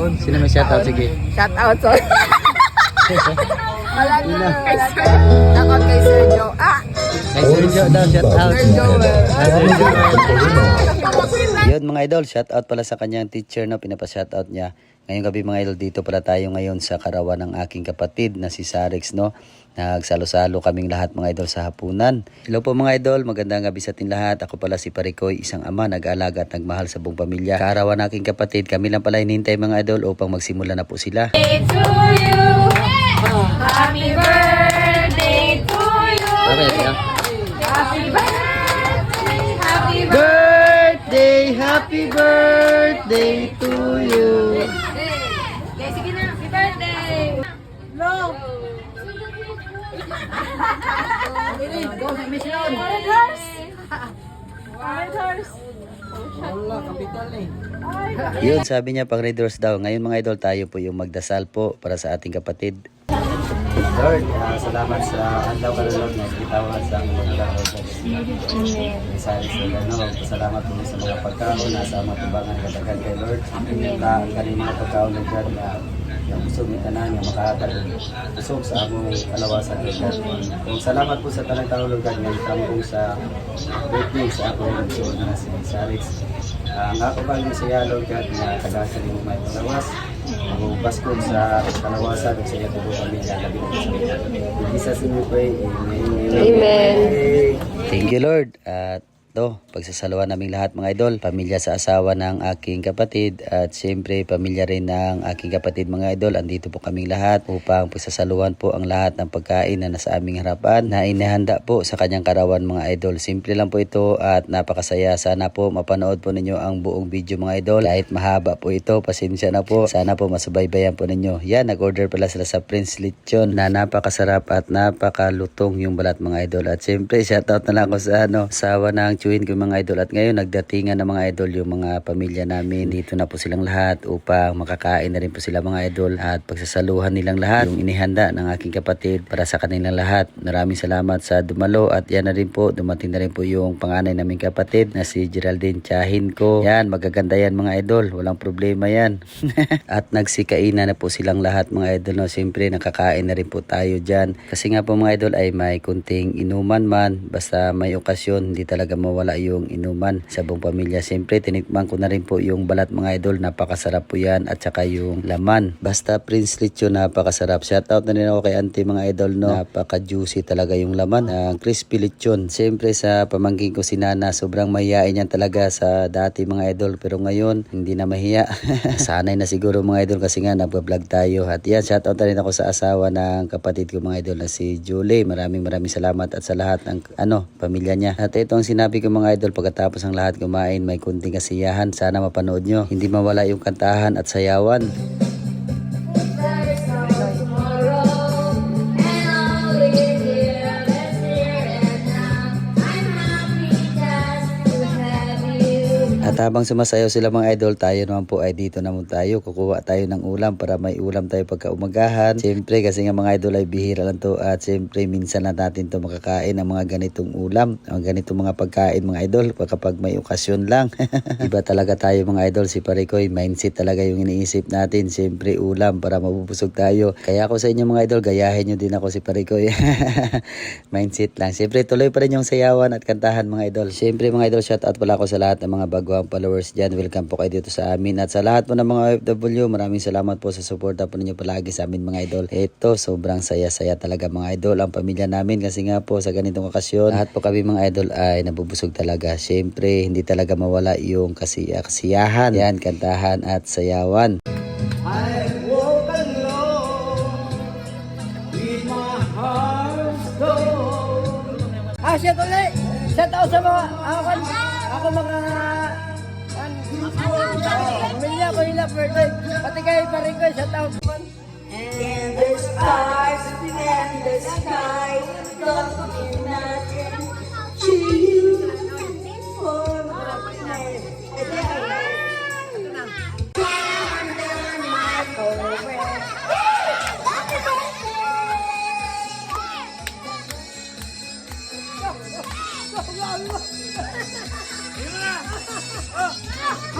Sino may shoutout? Sige. Shout out, sorry. Wala na. Shout out kay Sir Joe. Kay Sir Joe daw, shoutout. Sir Joel. Yun mga idol, shoutout pala sa kanyang teacher, no? Pinapa-shoutout niya. Ngayong gabi mga idol, dito pala tayo ngayon sa karawan ng aking kapatid na si Sarix, no? Nagsalo-salo kaming lahat mga idol sa hapunan. Hello po mga idol, magandang gabi sa ating lahat. Ako pala si Parikoy, isang ama, nag-aalaga at nagmahal sa buong pamilya. Karawan ng aking kapatid, kami lang pala hinihintay mga idol upang magsimula na po sila. Happy birthday to you. Happy birthday. Happy birthday. Happy birthday to you. Okay, sige na. Happy birthday. No. Yun, sabi niya pang Red Doors daw. Ngayon mga idol, tayo po yung magdasal po para sa ating kapatid. Lord, salamat sa adlaw ka Lord na itawan sa aming mga salamat po sa mga pagkaon na sa mga tibangan katagan kay Lord. Ang galing mga pagkaon na dyan na yung busog ni tanan yung makahatag busog sa among kalawasan Lord. Kung salamat po sa tanang tao Lord ngayon tambong sa birthday sa ako na si Sarix. Ang ako pa yung siya Lord God na tagasan mo may palawas. Ang baskog sa kalawasan at sa iyo po kami lalabing sa iyo. Jesus in we pray. Amen. Amen. Thank you Lord. At pagsasaluhan naming lahat mga idol, pamilya sa asawa ng aking kapatid at siyempre pamilya rin ng aking kapatid mga idol. Andito po kaming lahat upang pagsasaluhan po ang lahat ng pagkain na nasa aming harapan na inihanda po sa kanyang karawan mga idol. Simple lang po ito at napakasaya. Sana po mapanood po ninyo ang buong video mga idol. Kahit mahaba po ito, pasensya na po. Sana po masubaybayan po ninyo. Yan, nag-order pala sila sa Prince Lechon na napakasarap at napakalutong yung balat mga idol. At siyempre shoutout na lang ako sa asawa ng chewin ko mga idol. At ngayon nagdatingan na mga idol yung mga pamilya namin. Dito na po silang lahat upang makakain na rin po sila mga idol at pagsasaluhan nilang lahat yung inihanda ng aking kapatid para sa kanilang lahat. Maraming salamat sa dumalo at yan na rin po, dumating na rin po yung panganay naming kapatid na si Geraldine Tiyahin ko. Yan, magaganda yan mga idol, walang problema yan. At nagsikainan na po silang lahat mga idol, no? Siyempre nakakain na rin po tayo dyan kasi nga po mga idol ay may kunting inuman man, basta may okasyon hindi talaga mawala yung inuman sa buong pamilya. Siyempre tinikman ko na rin po yung balat mga idol, napakasarap po yan at saka yung laman. Basta Prince Lechon napakasarap. Shoutout na rin ako kay auntie mga idol, no? Napaka juicy talaga yung laman, crispy lechon. Siyempre sa pamangkin ko si Nana, sobrang mahihain yan talaga sa dati mga idol, pero ngayon hindi na mahiya. Sanay na siguro mga idol kasi nga nagpa-vlog tayo. At yan, shoutout na rin ako sa asawa ng kapatid ko mga idol na si Julie. Maraming salamat at sa lahat ng pamilya niya. At ito ang sinabi ko mga idol, pagkatapos ng lahat kumain may kunting kasiyahan. Sana mapanood nyo, hindi mawala yung kantahan at sayawan. At habang sumasayaw sila mga idol, tayo naman po ay dito naman tayo. Kukuha tayo ng ulam para may ulam tayo pagka umagahan. Siyempre kasi nga mga idol ay bihira lang to at siyempre minsan lang natin to makakain ng mga ganitong ulam, mga ganitong mga pagkain mga idol kapag may okasyon lang. Iba talaga tayo mga idol, si Parikoy, mindset talaga yung iniisip natin. Siyempre ulam para mabubusog tayo. Kaya ako sa inyo mga idol, gayahin nyo din ako si Parikoy. Mindset lang. Siyempre tuloy pa rin yung sayawan at kantahan mga idol. Siyempre mga idol, shout out pala ako sa lahat ng mga bago followers dyan. Welcome po kayo dito sa amin. At sa lahat po ng mga OFW, maraming salamat po sa suporta po ninyo palagi sa amin mga idol. Ito, sobrang saya-saya talaga mga idol ang pamilya namin kasi nga po sa ganitong okasyon, lahat po kami mga idol ay nabubusog talaga. Siyempre, hindi talaga mawala yung kasiyahan. Yan, kantahan at sayawan. I walk alone with my heart stone. Shout ulit. Shout out sa mga ako mga pamilya ko nila birthday. Pati kayo pa rin ko, shout out. And the stars and the sky don't mean nothing to you for my life.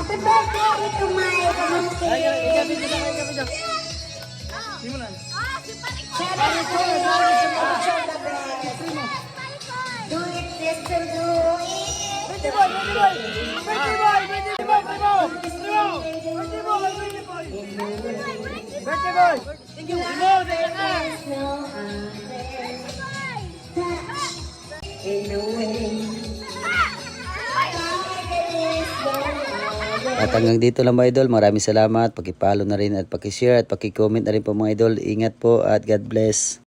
Happy birthday to my pamangkin. siya. Simulan. Do it, sister, do it. Birthday boy, birthday boy. Birthday boy, birthday boy, birthday boy. Birthday boy, birthday boy. Birthday boy. Thank you. Hello, In a way. At hanggang dito lang mga idol. Maraming salamat. Paki-follow na rin at paki-share at paki-comment na rin po mga idol. Ingat po at God bless.